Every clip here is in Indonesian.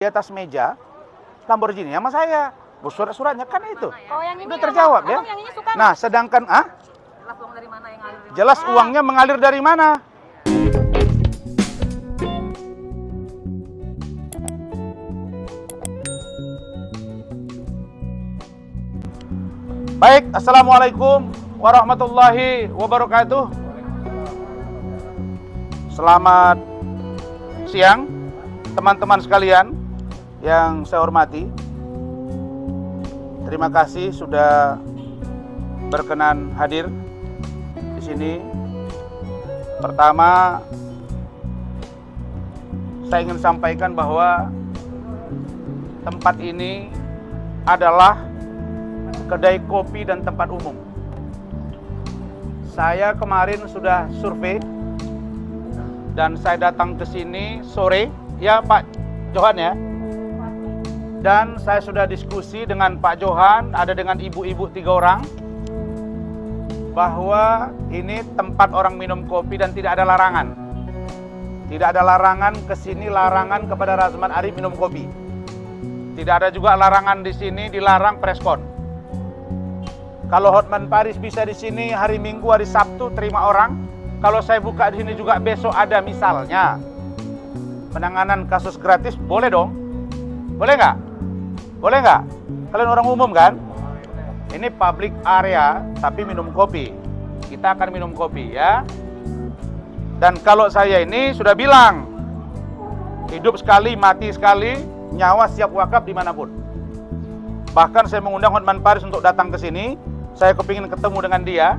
Di atas meja Lamborghini sama saya. Surat-suratnya kan itu. Oh, yang ini udah terjawab ya. Yang ini suka nah, sedangkan jelas uang dari mana yang ngalir dari mana? jelas uangnya mengalir dari mana? Baik, assalamualaikum warahmatullahi wabarakatuh. Selamat siang, teman-teman sekalian yang saya hormati. Terima kasih sudah berkenan hadir di sini. Pertama, saya ingin sampaikan bahwa tempat ini adalah kedai kopi dan tempat umum. Saya kemarin sudah survei dan saya datang ke sini sore, ya Pak Johan ya. Dan saya sudah diskusi dengan Pak Johan, ada dengan ibu-ibu 3 orang, bahwa ini tempat orang minum kopi dan tidak ada larangan. Tidak ada larangan ke sini, larangan kepada Razman Arif minum kopi. Tidak ada juga larangan di sini dilarang preskon. Kalau Hotman Paris bisa di sini hari Minggu, hari Sabtu terima orang. Kalau saya buka di sini juga besok ada misalnya penanganan kasus gratis, boleh dong? Boleh nggak? Boleh nggak? Kalian orang umum kan? Ini public area tapi minum kopi. Kita akan minum kopi ya. Dan kalau saya ini sudah bilang, hidup sekali, mati sekali, nyawa siap wakaf dimanapun. Bahkan saya mengundang Hotman Paris untuk datang ke sini. Saya kepingin ketemu dengan dia,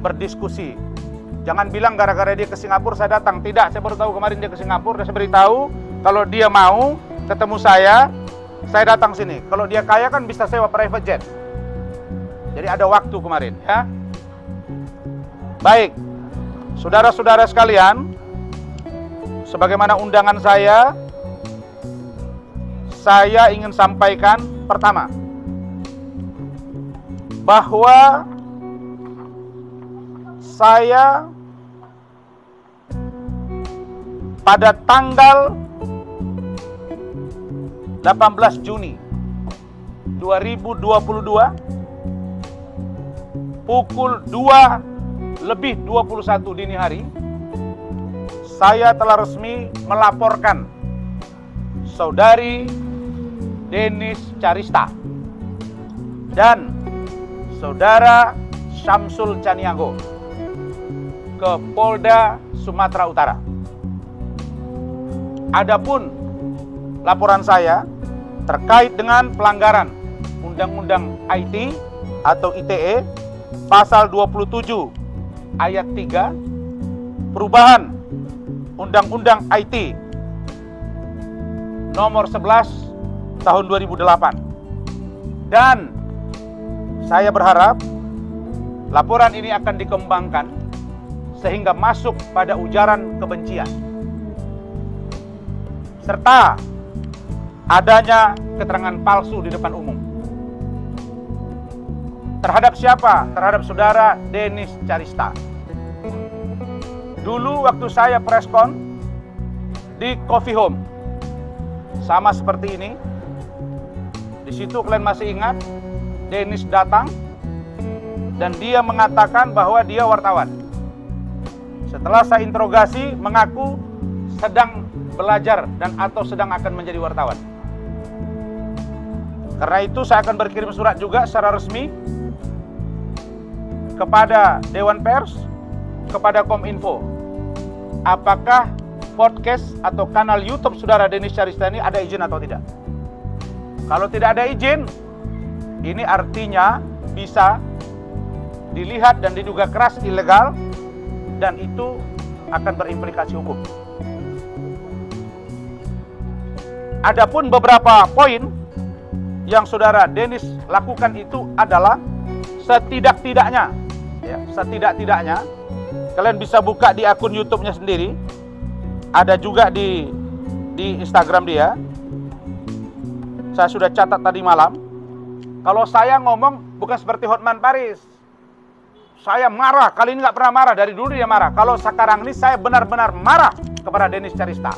berdiskusi. Jangan bilang gara-gara dia ke Singapura saya datang. Tidak, saya baru tahu kemarin dia ke Singapura. Dan saya beritahu kalau dia mau ketemu saya datang sini. Kalau dia kaya kan bisa sewa private jet. Jadi ada waktu kemarin ya. Baik, saudara-saudara sekalian, sebagaimana undangan saya ingin sampaikan pertama, bahwa saya pada tanggal 18 Juni 2022 pukul 2:21 dini hari, saya telah resmi melaporkan saudari Denis Carista dan saudara Syamsul Caniago ke Polda Sumatera Utara. Adapun laporan saya terkait dengan pelanggaran Undang-Undang IT atau ITE Pasal 27 Ayat 3, perubahan Undang-Undang IT Nomor 11 Tahun 2008. Dan saya berharap laporan ini akan dikembangkan sehingga masuk pada ujaran kebencian, serta adanya keterangan palsu di depan umum. Terhadap siapa? Terhadap saudara Denis Carista. Dulu waktu saya preskon di Coffee Home, sama seperti ini. Di situ kalian masih ingat, Denis datang dan dia mengatakan bahwa dia wartawan. Setelah saya interogasi, mengaku sedang belajar dan atau sedang akan menjadi wartawan. Karena itu saya akan berkirim surat juga secara resmi kepada Dewan Pers, kepada Kominfo. Apakah podcast atau kanal YouTube saudara Denis Carista ini ada izin atau tidak? Kalau tidak ada izin, ini artinya bisa dilihat dan diduga keras ilegal, dan itu akan berimplikasi hukum. Adapun beberapa poin yang saudara Denis lakukan itu adalah setidak-tidaknya, kalian bisa buka di akun YouTube-nya sendiri, ada juga di Instagram dia. Saya sudah catat tadi malam. Kalau saya ngomong bukan seperti Hotman Paris, saya marah. Kali ini nggak pernah marah, dari dulu dia marah. Kalau sekarang ini saya benar-benar marah kepada Denis Carista.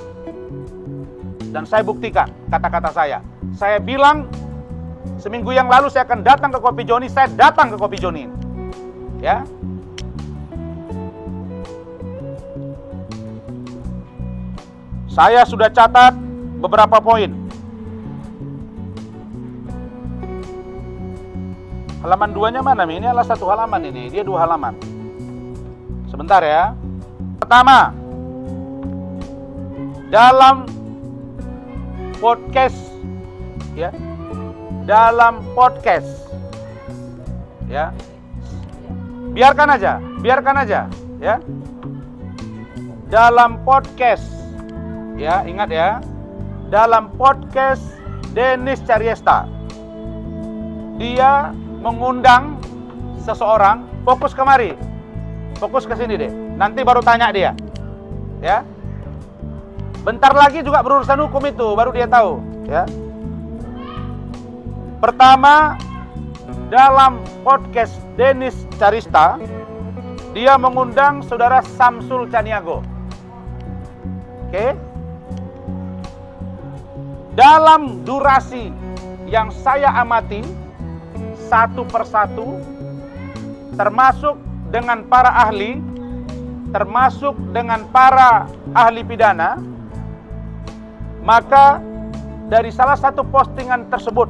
Dan saya buktikan kata-kata saya. Saya bilang seminggu yang lalu saya akan datang ke Kopi Joni, saya datang ke Kopi Joni. Ya. Saya sudah catat beberapa poin. Halaman 2-nya mana? Ini adalah satu halaman ini, dia 2 halaman. Sebentar ya. Pertama, dalam podcast ya. Dalam podcast ya. Biarkan aja ya. Dalam podcast ya, ingat ya. Dalam podcast Denis Caryesta, dia mengundang seseorang, fokus kemari, fokus ke sini deh. Nanti baru tanya dia, ya. Bentar lagi juga berurusan hukum itu, baru dia tahu, ya. Pertama, dalam podcast Denis Caryesta, dia mengundang saudara Samsul Caniago. Oke. Dalam durasi yang saya amati, satu persatu, termasuk dengan para ahli, termasuk dengan para ahli pidana, maka dari salah satu postingan tersebut,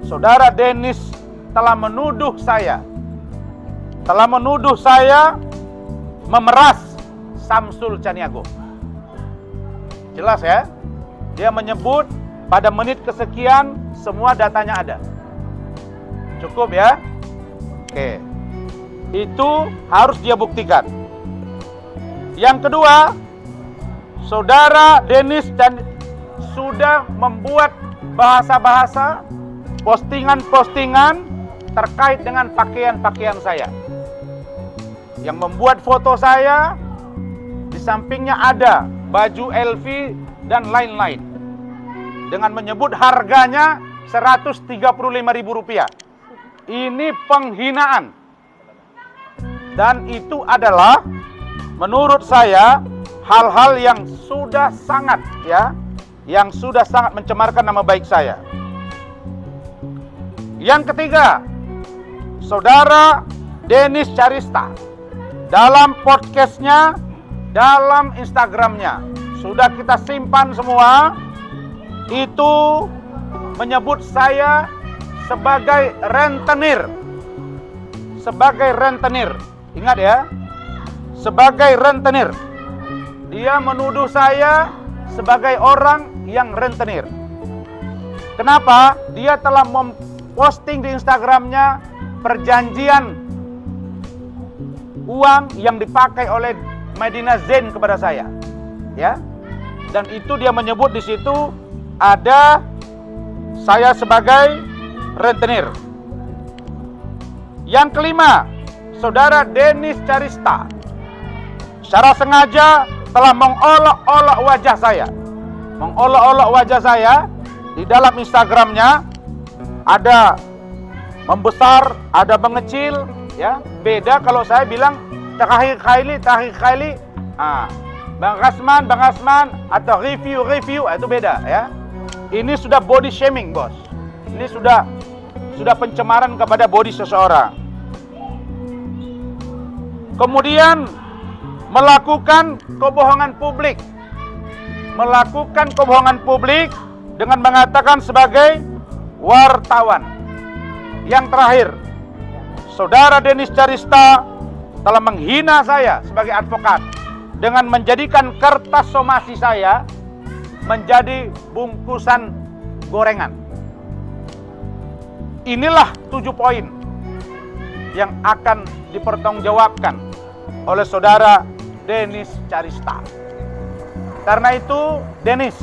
saudara Denis telah menuduh saya memeras Samsul Caniago. Jelas ya? Dia menyebut pada menit kesekian semua datanya ada. Cukup ya? Oke. Itu harus dia buktikan. Yang kedua, saudara Denis dan sudah membuat bahasa-bahasa, postingan-postingan terkait dengan pakaian-pakaian saya. Yang membuat foto saya, di sampingnya ada baju LV dan lain-lain. Dengan menyebut harganya Rp135.000. Ini penghinaan. Dan itu adalah menurut saya hal-hal yang sudah sangat mencemarkan nama baik saya. Yang ketiga, saudara Denis Caryesta dalam podcastnya, dalam Instagramnya, sudah kita simpan semua, itu menyebut saya sebagai rentenir. Ingat ya, sebagai rentenir. Dia menuduh saya sebagai orang yang rentenir. Kenapa? Dia telah memposting di Instagramnya perjanjian uang yang dipakai oleh Medina Zain kepada saya, ya. Dan itu dia menyebut di situ ada saya sebagai rentenir. Yang kelima, saudara Denis Caryesta secara sengaja telah mengolok-olok wajah saya di dalam Instagramnya. Ada membesar, ada mengecil, ya. Beda kalau saya bilang tahir khaili, Bang Hasman atau review, itu beda, ya. Ini sudah body shaming, bos. Ini sudah pencemaran kepada body seseorang. Kemudian melakukan kebohongan publik dengan mengatakan sebagai wartawan. Yang terakhir, saudara Denis Caryesta telah menghina saya sebagai advokat dengan menjadikan kertas somasi saya menjadi bungkusan gorengan. Inilah 7 poin yang akan dipertanggungjawabkan oleh saudara Denis Caryesta. Karena itu, Denis,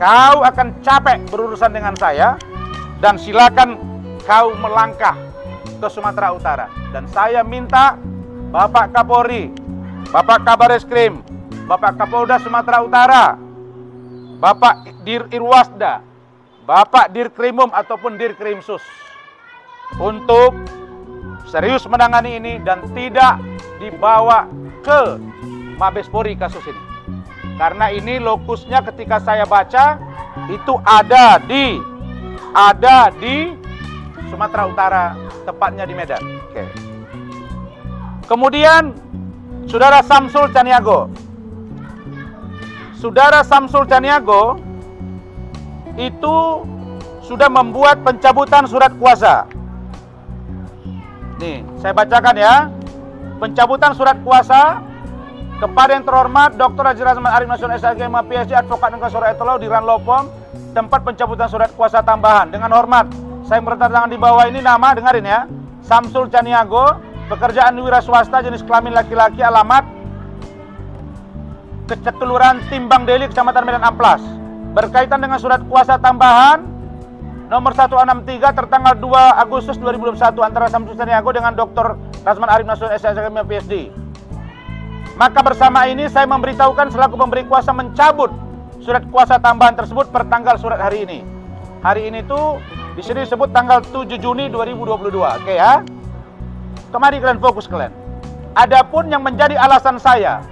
kau akan capek berurusan dengan saya, dan silakan kau melangkah ke Sumatera Utara. Dan saya minta Bapak Kapolri, Bapak Kabar Eskrim, Bapak Kapolda Sumatera Utara, Bapak Dir Irwasda, Bapak Dirkrimum ataupun Dirkrimsus untuk serius menangani ini dan tidak dibawa ke Mabes Polri kasus ini. Karena ini lokusnya ketika saya baca itu ada di Sumatera Utara, tepatnya di Medan. Oke. Kemudian Saudara Samsul Caniago. Saudara Samsul Caniago itu sudah membuat pencabutan surat kuasa. Nih, saya bacakan ya. Pencabutan surat kuasa kepada yang terhormat Dr. Haji Razman Arif Nasional SAG PhD Advokat Negara Sora Etolo di Ranlopong, tempat pencabutan surat kuasa tambahan. Dengan hormat, saya bertangan di bawah ini nama, dengarin ya. Samsul Caniago, pekerjaan wira swasta, jenis kelamin laki-laki, alamat Kelurahan Timbang Deli, Kecamatan Medan Amplas. Berkaitan dengan surat kuasa tambahan nomor 163 tertanggal 2 Agustus 2021 antara Samsul Caniago dengan Dr. Razman Arif Nasional SAG PhD. Maka bersama ini saya memberitahukan selaku pemberi kuasa mencabut surat kuasa tambahan tersebut per tanggal surat hari ini. Hari ini tuh di sini disebut tanggal 7 Juni 2022. Oke ya. Kemari kalian fokus kalian. Adapun yang menjadi alasan saya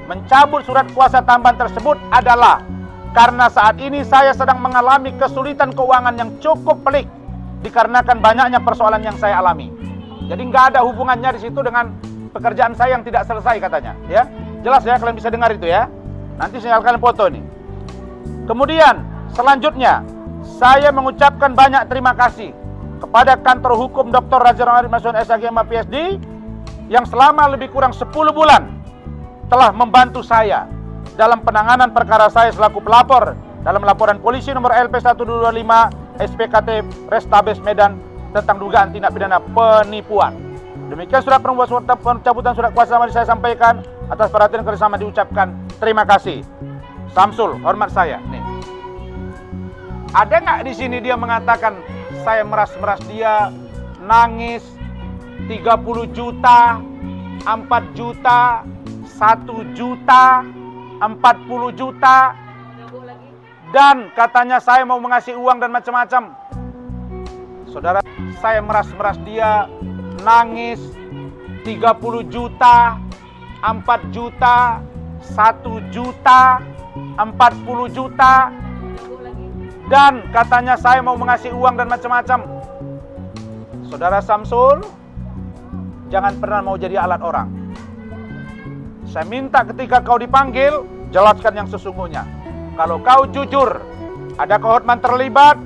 mencabut surat kuasa tambahan tersebut adalah karena saat ini saya sedang mengalami kesulitan keuangan yang cukup pelik dikarenakan banyaknya persoalan yang saya alami. Jadi nggak ada hubungannya di situ dengan pekerjaan saya yang tidak selesai katanya, ya. Jelas ya, kalian bisa dengar itu ya. Nanti sinyal kalian foto nih. Kemudian selanjutnya saya mengucapkan banyak terima kasih kepada kantor hukum Dr. Razman Arif Nasional SAG PhD yang selama lebih kurang 10 bulan telah membantu saya dalam penanganan perkara saya selaku pelapor dalam laporan polisi nomor LP 1225 SPKT Restabes Medan tentang dugaan tindak pidana penipuan. Demikian surat pencabutan surat kuasa yang saya sampaikan. Atas perhatian kerjasama diucapkan terima kasih. Samsul, hormat saya. Nih. Ada nggak di sini dia mengatakan saya meras-meras dia, nangis, 30 juta, 4 juta, 1 juta, 40 juta, dan katanya saya mau mengasih uang dan macam-macam. Saudara, saya meras-meras dia, nangis, 30 juta, 4 juta, 1 juta, 40 juta, dan katanya saya mau mengasih uang dan macam-macam. Saudara Samsul, jangan pernah mau jadi alat orang. Saya minta ketika kau dipanggil, jelaskan yang sesungguhnya. Kalau kau jujur, adakah Hotman terlibat?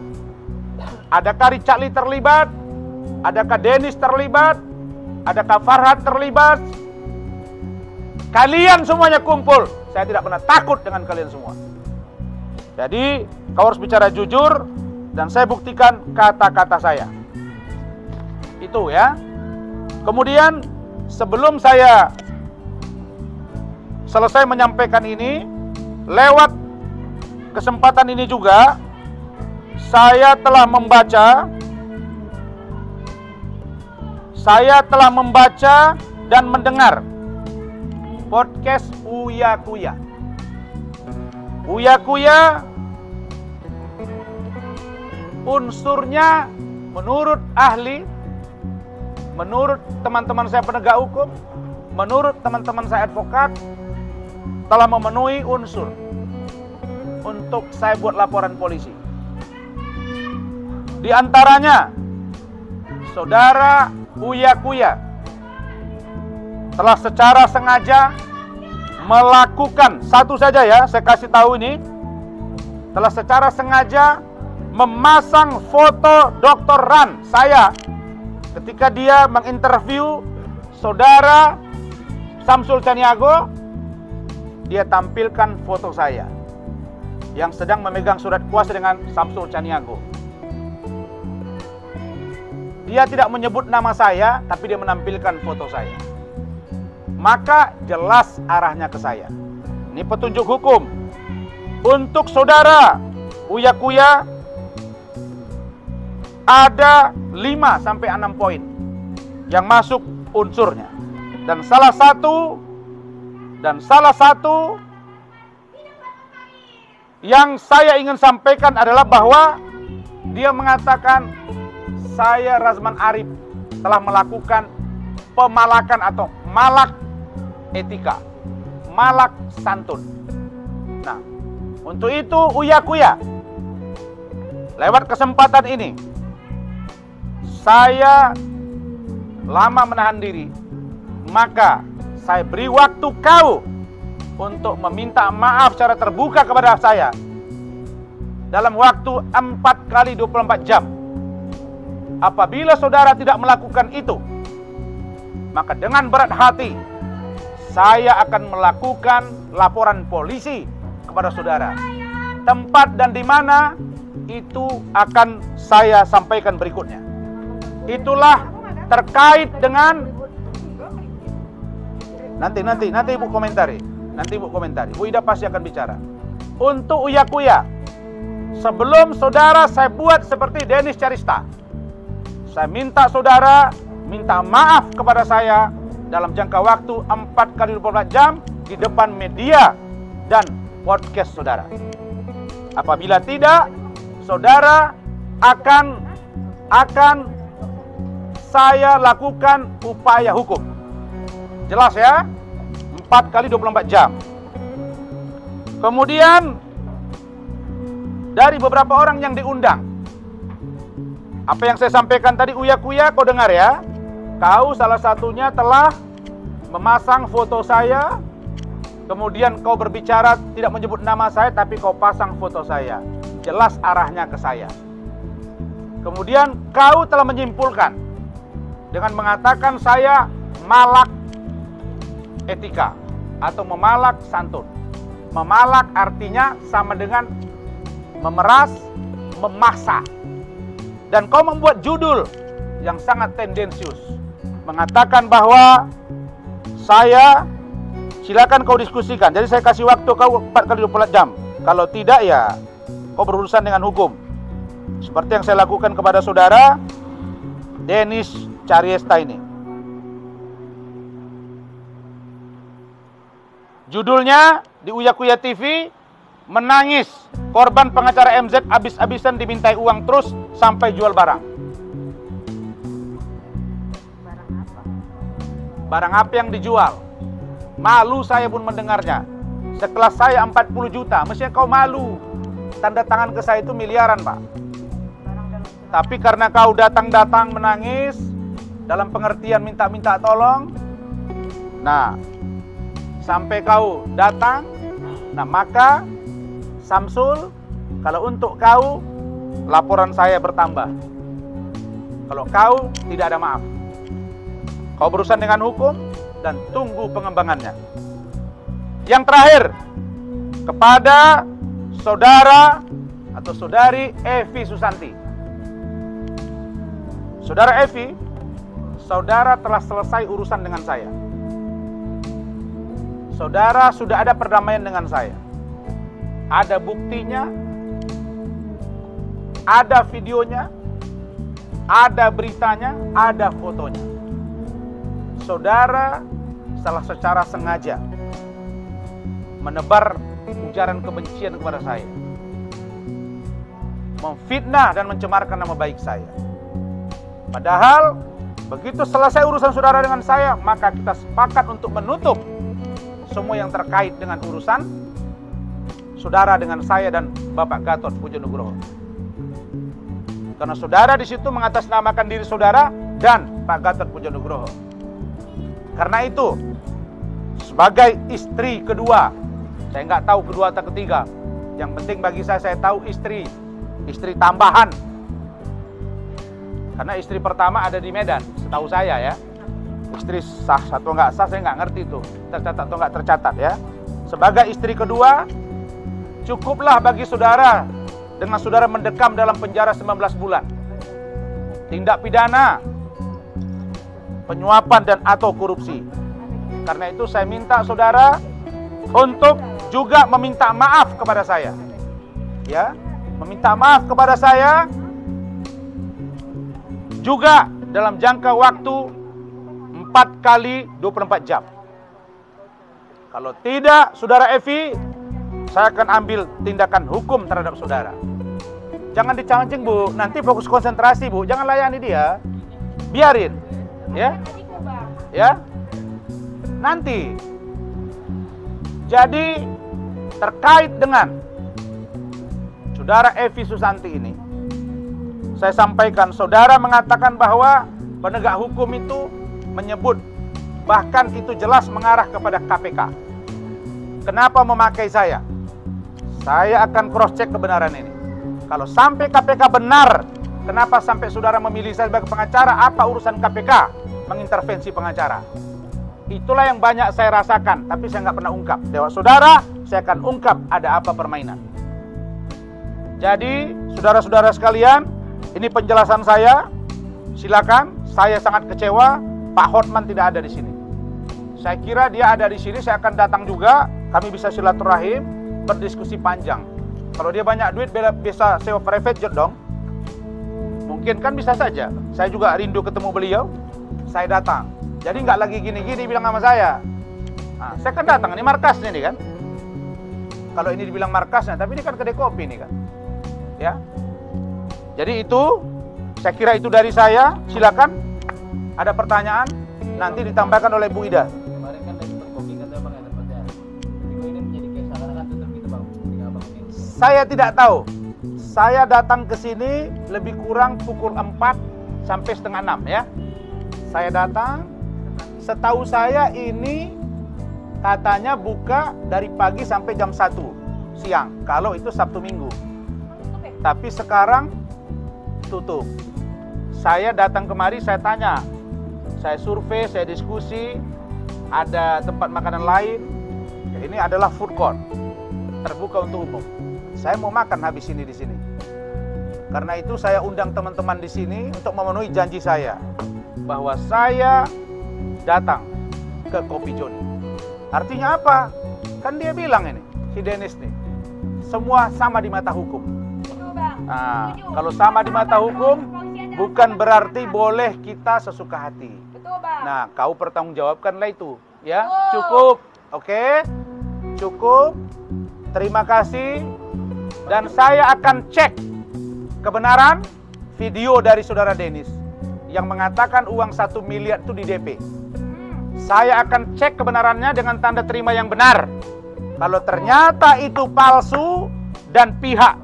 Adakah Richard Lee terlibat? Adakah Dennis terlibat? Adakah Farhad terlibat? Kalian semuanya kumpul. Saya tidak pernah takut dengan kalian semua. Jadi, kau harus bicara jujur, dan saya buktikan kata-kata saya. Itu ya. Kemudian, sebelum saya selesai menyampaikan ini, lewat kesempatan ini juga, saya telah membaca dan mendengar podcast Uya Kuya. Uya Kuya unsurnya menurut ahli, menurut teman-teman saya penegak hukum, menurut teman-teman saya advokat, telah memenuhi unsur untuk saya buat laporan polisi. Di antaranya, saudara Uya Kuya telah secara sengaja melakukan, satu saja ya, saya kasih tahu ini, telah secara sengaja memasang foto Dr. Ran, saya, ketika dia menginterview saudara Samsul Caniago, dia tampilkan foto saya yang sedang memegang surat kuasa dengan Samsul Caniago. Dia tidak menyebut nama saya, tapi dia menampilkan foto saya. Maka jelas arahnya ke saya. Ini petunjuk hukum. Untuk saudara Uya Kuya ada 5-6 poin yang masuk unsurnya. Dan salah satu yang saya ingin sampaikan adalah bahwa dia mengatakan saya Razman Arif telah melakukan pemalakan atau malak etika, malak santun. Nah, untuk itu Uya Kuya, lewat kesempatan ini, saya lama menahan diri, maka saya beri waktu kau untuk meminta maaf secara terbuka kepada saya dalam waktu 4 kali 24 jam. Apabila saudara tidak melakukan itu, maka dengan berat hati saya akan melakukan laporan polisi kepada saudara. Tempat dan di mana itu akan saya sampaikan berikutnya. Itulah terkait dengan nanti Ibu komentari. Nanti Ibu komentari. Bu Ida pasti akan bicara. Untuk Uya Kuya, sebelum saudara saya buat seperti Dennis Carista, saya minta saudara minta maaf kepada saya dalam jangka waktu 4 kali 24 jam di depan media dan podcast saudara. Apabila tidak, saudara akan saya lakukan upaya hukum. Jelas ya? 4 kali 24 jam. Kemudian dari beberapa orang yang diundang, apa yang saya sampaikan tadi, Uya Kuya, kau dengar ya? Kau salah satunya telah memasang foto saya, kemudian kau berbicara tidak menyebut nama saya, tapi kau pasang foto saya. Jelas arahnya ke saya. Kemudian kau telah menyimpulkan dengan mengatakan saya malak etika atau memalak santun. Memalak artinya sama dengan memeras, memaksa. Dan kau membuat judul yang sangat tendensius, mengatakan bahwa saya, silakan kau diskusikan. Jadi saya kasih waktu kau 4 kali 24 jam. Kalau tidak ya kau berurusan dengan hukum. Seperti yang saya lakukan kepada saudara Dennis Carista ini. Judulnya di Uya Kuya TV, menangis korban pengacara MZ habis-habisan dimintai uang terus sampai jual barang. Barang apa? Barang apa yang dijual? Malu saya pun mendengarnya. Sekelas saya 40 juta, mestinya kau malu. Tanda tangan ke saya itu miliaran, Pak. Tapi karena kau datang-datang menangis dalam pengertian minta-minta tolong, nah, sampai kau datang, nah maka Samsul, kalau untuk kau laporan saya bertambah. Kalau kau tidak ada maaf, kau berurusan dengan hukum dan tunggu pengembangannya. Yang terakhir, kepada saudara atau saudari Evi Susanti. Saudara Evi, saudara telah selesai urusan dengan saya. Saudara sudah ada perdamaian dengan saya. Ada buktinya, ada videonya, ada beritanya, ada fotonya. Saudara salah secara sengaja menebar ujaran kebencian kepada saya, memfitnah dan mencemarkan nama baik saya. Padahal begitu selesai urusan saudara dengan saya, maka kita sepakat untuk menutup semua yang terkait dengan urusan saudara dengan saya dan Bapak Gatot Pujo Nugroho. Karena saudara di situ mengatasnamakan diri saudara dan Pak Gatot Pujo Nugroho. Karena itu, sebagai istri kedua, saya nggak tahu kedua atau ketiga. Yang penting bagi saya tahu istri tambahan. Karena istri pertama ada di Medan, setahu saya ya. Istri sah atau nggak sah saya nggak ngerti itu, tercatat atau nggak tercatat ya. Sebagai istri kedua, cukuplah bagi saudara dengan saudara mendekam dalam penjara 19 bulan. Tindak pidana penyuapan dan atau korupsi. Karena itu saya minta saudara untuk juga meminta maaf kepada saya. Ya, meminta maaf kepada saya juga dalam jangka waktu 4 kali 24 jam. Kalau tidak, saudara Evi, saya akan ambil tindakan hukum terhadap saudara. Jangan dicancing, Bu. Nanti fokus konsentrasi, Bu. Jangan layani dia. Biarin. Ya. Ya. Nanti. Jadi terkait dengan Saudara Evi Susanti ini, saya sampaikan, saudara mengatakan bahwa penegak hukum itu menyebut, bahkan itu jelas mengarah kepada KPK. Kenapa memakai saya? Saya akan cross check kebenaran ini. Kalau sampai KPK benar, kenapa sampai saudara memilih saya sebagai pengacara? Apa urusan KPK mengintervensi pengacara? Itulah yang banyak saya rasakan, tapi saya nggak pernah ungkap. Lewat saudara, saya akan ungkap ada apa permainan. Jadi, saudara-saudara sekalian, ini penjelasan saya. Silakan, saya sangat kecewa Pak Hotman tidak ada di sini. Saya kira dia ada di sini, saya akan datang juga. Kami bisa silaturahim, berdiskusi panjang. Kalau dia banyak duit, bisa sewa private jet dong. Mungkin kan bisa saja. Saya juga rindu ketemu beliau. Saya datang. Jadi nggak lagi gini-gini bilang sama saya. Nah, saya kan datang, ini markasnya nih kan. Kalau ini dibilang markasnya, tapi ini kan kedai kopi nih kan. Ya. Jadi itu, saya kira itu dari saya. Silakan. Ada pertanyaan, nanti ditambahkan oleh Bu Ida. Kemarin kan dari kopi katanya Bang ada pertanyaan. Tapi ini menjadi kayak seakan-akan tutup gitu Bang. Saya tidak tahu. Saya datang ke sini lebih kurang pukul 4 sampai setengah 6 ya. Saya datang, setahu saya ini katanya buka dari pagi sampai jam 1 siang. Kalau itu Sabtu Minggu. Tapi sekarang tutup. Saya datang kemari, saya tanya. Saya survei, saya diskusi. Ada tempat makanan lain. Ya, ini adalah food court. Terbuka untuk umum. Saya mau makan habis ini di sini. Karena itu saya undang teman-teman di sini untuk memenuhi janji saya bahwa saya datang ke Kopi Joni. Artinya apa? Kan dia bilang ini, si Dennis nih, semua sama di mata hukum. Nah, kalau sama di mata hukum, bukan berarti boleh kita sesuka hati. Nah, kau pertanggungjawabkanlah itu, ya. Cukup, oke? Cukup. Terima kasih. Dan saya akan cek kebenaran video dari saudara Dennis yang mengatakan uang 1 miliar itu di DP. Saya akan cek kebenarannya dengan tanda terima yang benar. Kalau ternyata itu palsu dan pihak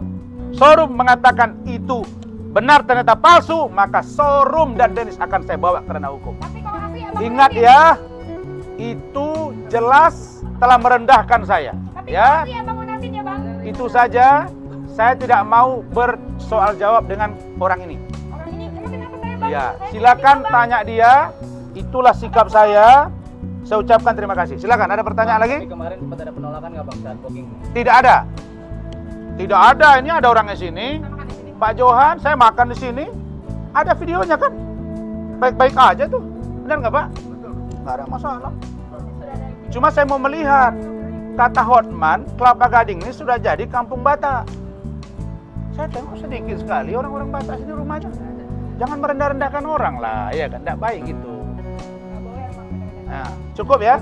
showroom mengatakan itu benar ternyata palsu, maka showroom dan Dennis akan saya bawa ke ranah hukum. Ingat ya, itu jelas telah merendahkan saya. Ya, itu saja. Saya tidak mau bersoal jawab dengan orang ini. Ya, silakan tanya dia. Itulah sikap saya. Saya ucapkan terima kasih. Silakan, ada pertanyaan lagi? Tapi kemarin sempat ada penolakan nggak Bang saat booking? Tidak ada. Tidak ada. Ini ada orangnya sini. Pak Johan, saya makan di sini. Ada videonya kan? Baik-baik aja tuh. Benar nggak Pak? Nggak ada masalah. Cuma saya mau melihat. Kata Hotman, Kelapa Gading ini sudah jadi kampung Batak. Saya tengok sedikit sekali orang-orang Batak sini rumahnya. Jangan merendah-rendahkan orang lah, ya kan? Tidak baik gitu. Nah, cukup ya?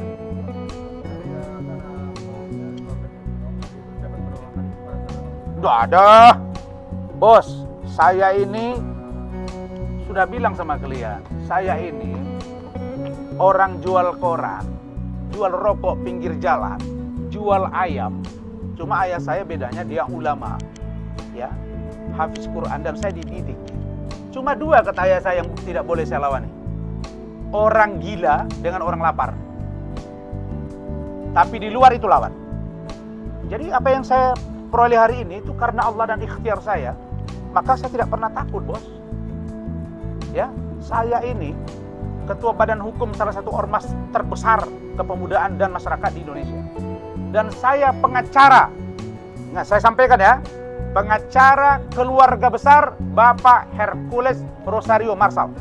Udah ada. Bos, saya ini sudah bilang sama kalian, saya ini orang jual koran, jual rokok pinggir jalan, jual ayam. Cuma ayah saya bedanya dia ulama, ya, hafiz Quran, dan saya dididik. Cuma dua kata ayah saya yang tidak boleh saya lawan. Orang gila dengan orang lapar. Tapi di luar itu lawan. Jadi apa yang saya peroleh hari ini itu karena Allah dan ikhtiar saya. Maka saya tidak pernah takut, bos. Ya, saya ini ketua badan hukum salah satu ormas terbesar kepemudaan dan masyarakat di Indonesia. Dan saya pengacara. Nah, saya sampaikan ya. Pengacara keluarga besar Bapak Hercules Rosario Marsal.